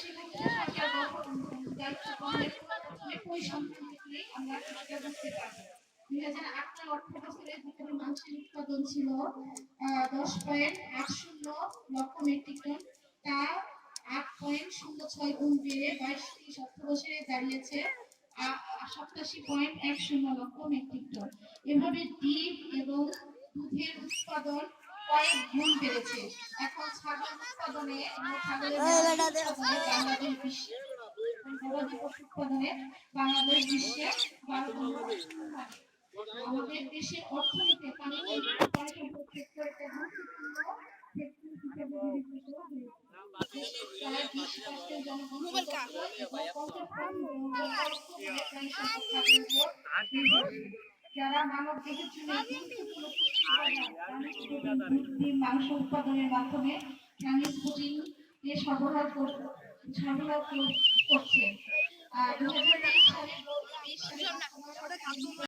কৃষিক্ষেত্রে সরকার দায়িত্ব পালনের পরিসংখ্যান থেকেই আমরা কিছুটা বুঝতে পারবো। 2008 অর্থ বছরে যেখানে মাংসের উৎপাদন ছিল 10.80 লক্ষ মেট্রিক টন, তা 8.06 গুণ বেড়ে 22-23 অর্থ বছরে দাঁড়িয়েছে 87.10 লক্ষ মেট্রিক টন। এভাবে ডিম এবং দুধের উৎপাদন কয়েক গুণ বেড়েছে। এখন ছাগল উৎপাদনে বাংলাদেশ বিশ্বে গবাদি পশু উৎপাদনে বাংলাদেশ বিশ্বে 12 নম্বর স্থানে। আমাদের দেশের অর্থনীতি পানি সম্পদ ক্ষেত্রে একটা গুরুত্বপূর্ণ ক্ষেত্র হিসেবে বিবেচিত হয়েছে। প্রায় 20% জনগণ যারা মানব দেহের জন্য গুরুত্বপূর্ণ মাংস উৎপাদনের মাধ্যমে প্রাণীর প্রোটিন সরবরাহ করছে। 2023 সালে